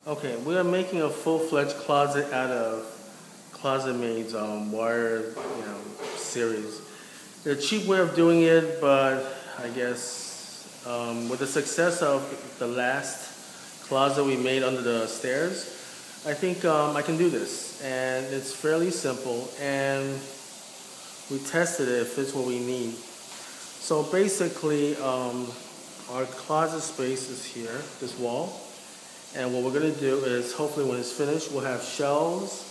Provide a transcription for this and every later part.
Okay, we are making a full-fledged closet out of Closet Maid's wire, series. It's a cheap way of doing it, but I guess with the success of the last closet we made under the stairs, I think I can do this. And it's fairly simple, and we tested it, it fits what we need. So basically, our closet space is here, this wall. And what we're going to do is, hopefully when it's finished, we'll have shelves,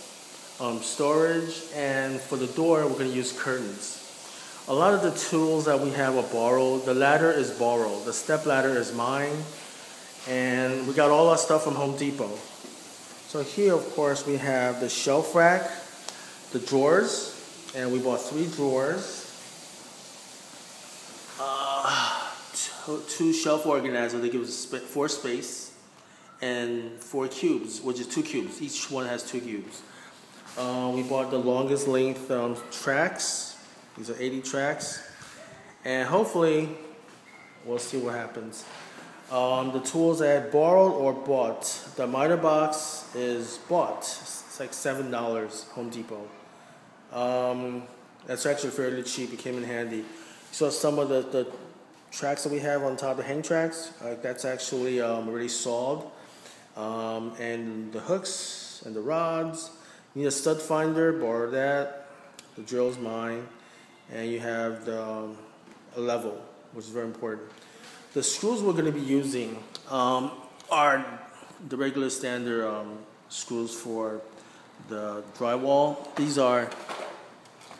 storage, and for the door, we're going to use curtains. A lot of the tools that we have are borrowed. The ladder is borrowed. The step ladder is mine. And we got all our stuff from Home Depot. So here, of course, we have the shelf rack, the drawers, and we bought 3 drawers. Two shelf organizers, they give us 4 space, and 4 cubes, which is 2 cubes. Each one has 2 cubes. We bought the longest length tracks. These are 80 tracks. And hopefully, we'll see what happens. The tools I had borrowed or bought. The miter box is bought. It's like $7, Home Depot. That's actually fairly cheap. It came in handy. So some of the tracks that we have on top, the hang tracks, that's actually already sawed. And the hooks and the rods. You need a stud finder, borrow that. The drill's mine. And you have a level, which is very important. The screws we're going to be using are the regular standard screws for the drywall. These are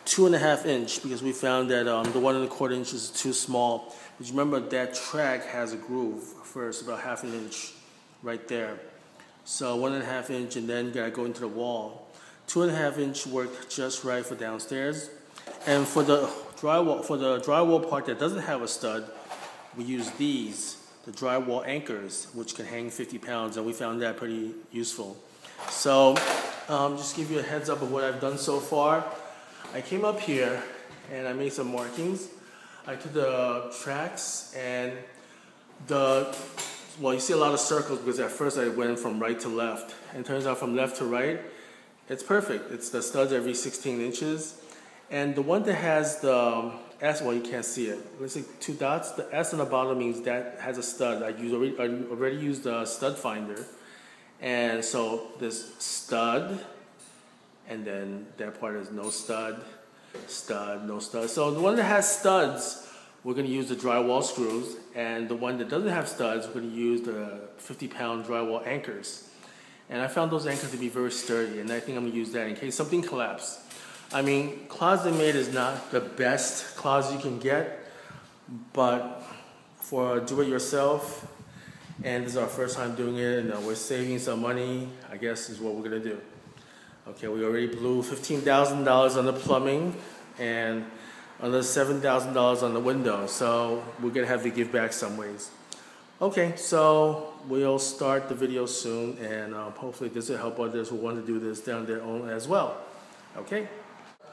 2.5 inch because we found that the 1.25 inch is too small. Because remember that track has a groove first, about 1/2 inch right there. So 1.5 inch, and then you gotta go into the wall. 2.5 inch worked just right for downstairs. And for the drywall part that doesn't have a stud, we use these, the drywall anchors, which can hang 50 pounds, and we found that pretty useful. So just give you a heads up of what I've done so far. I came up here and I made some markings. I took the tracks and you see a lot of circles because at first I went from right to left. And it turns out from left to right, it's perfect. It's the studs every 16 inches. And the one that has the S, well, you can't see it. Let's see, 2 dots. The S on the bottom means that has a stud. I already used the stud finder. And so this stud, and then that part is no stud, stud, no stud. So the one that has studs, we're going to use the drywall screws, and the one that doesn't have studs, we're going to use the 50-pound drywall anchors. And I found those anchors to be very sturdy, and I think I'm going to use that in case something collapses. I mean, Closet Maid is not the best closet you can get, but for do-it-yourself, and this is our first time doing it, and we're saving some money, I guess is what we're going to do. Okay, we already blew $15,000 on the plumbing and another $7,000 on the window, so we're going to have to give back some ways. Okay, so we'll start the video soon, and hopefully this will help others who want to do this down their own as well. Okay?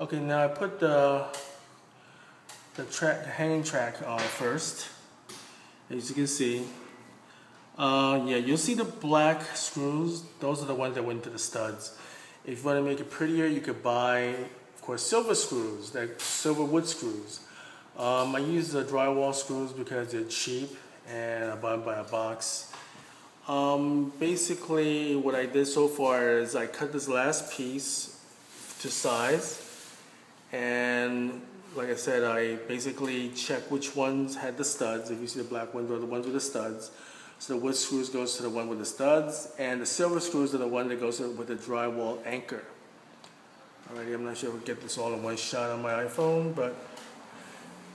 Okay, now I put the hanging track on first. As you can see, yeah, you'll see the black screws. Those are the ones that went to the studs. If you want to make it prettier, you could buy, of course, silver screws, like silver wood screws. I use the drywall screws because they're cheap, and I buy them by a box. Basically, what I did so far is I cut this last piece to size, and like I said, I basically checked which ones had the studs. If you see the black ones are the ones with the studs. So the wood screws goes to the one with the studs, and the silver screws are the one that goes with the drywall anchor. Alrighty, I'm not sure if we'll get this all in one shot on my iPhone, but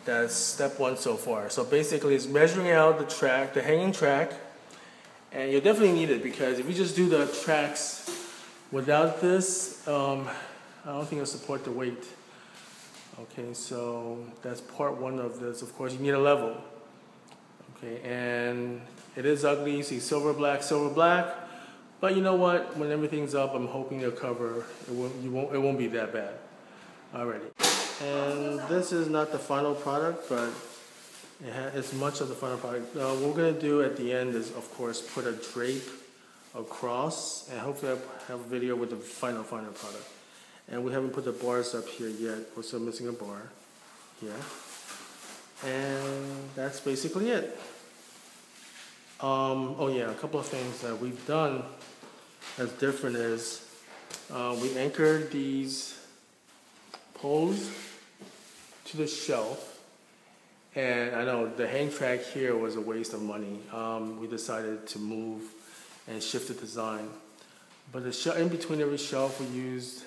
that's step 1 so far. So basically it's measuring out the track, the hanging track, and you'll definitely need it because if you just do the tracks without this, I don't think it'll support the weight. Okay, so that's part 1 of this. Of course, you need a level. Okay, and it is ugly. You see silver, black, but you know what? When everything's up, I'm hoping they'll cover. It won't be that bad. Alrighty. And this is not the final product, but it's much of the final product. What we're gonna do at the end is, of course, put a drape across, and hopefully I have a video with the final product. And we haven't put the bars up here yet. We're still missing a bar here. And that's basically it. Oh yeah, a couple of things that we've done that's different is we anchored these poles to the shelf. And I know the hang track here was a waste of money. We decided to move and shift the design. But in between every shelf, we used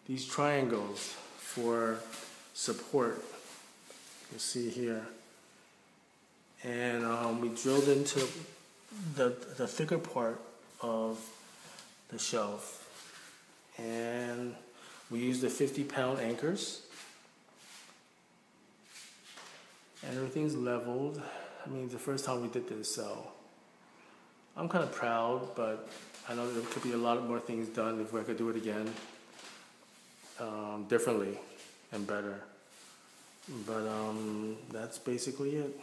these triangles for support. You see here. And we drilled into the thicker part of the shelf. And we used the 50-pound anchors. And everything's leveled. I mean, it's the first time we did this, so I'm kind of proud, but I know there could be a lot more things done if I could do it again, differently and better. But that's basically it.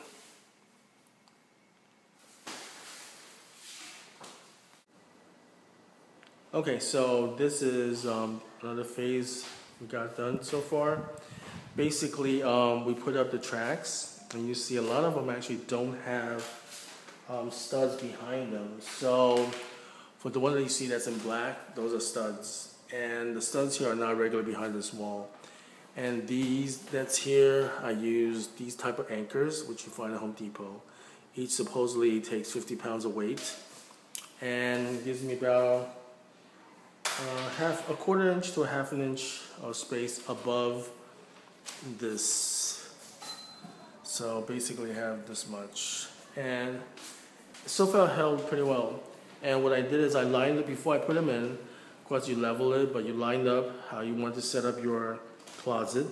Okay, so this is another phase we got done so far. Basically, we put up the tracks, and you see a lot of them actually don't have studs behind them. So for the one that you see that's in black, those are studs. And the studs here are not regular behind this wall. And these that's here, I use these type of anchors, which you find at Home Depot. Each supposedly takes 50 pounds of weight, and gives me about a quarter inch to a half an inch of space above this. So basically I have this much, and so far held pretty well. And what I did is I lined it before I put them in. Of course you level it, but you lined up how you want to set up your closet.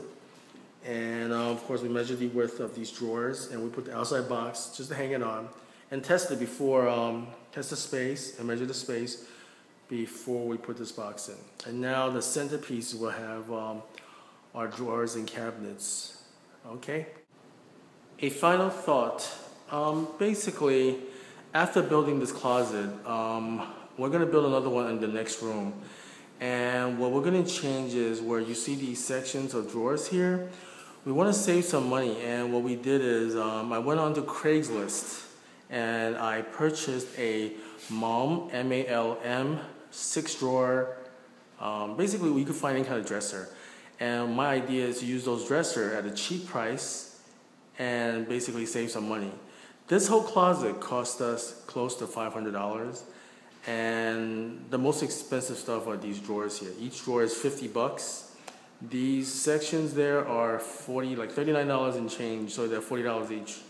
And of course we measured the width of these drawers, and we put the outside box just to hang it on, and test it before, test the space and measure the space before we put this box in. And now the centerpiece will have our drawers and cabinets. Okay. A final thought. Basically, after building this closet, we're going to build another one in the next room. And what we're going to change is where you see these sections of drawers here, we want to save some money. And what we did is I went on to Craigslist and I purchased a MALM, M-A-L-M, 6-drawer. Basically, you could find any kind of dresser. And my idea is to use those dressers at a cheap price and basically save some money. This whole closet cost us close to $500, and the most expensive stuff are these drawers here. Each drawer is 50 bucks. These sections there are like $39 and change, so they're $40 each.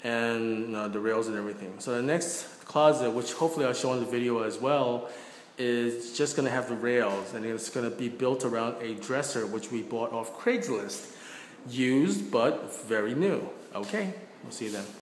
And the rails and everything. So the next closet, which hopefully I'll show in the video as well, is just going to have the rails, and it's going to be built around a dresser which we bought off Craigslist. Used, but very new. Okay, we'll see you then.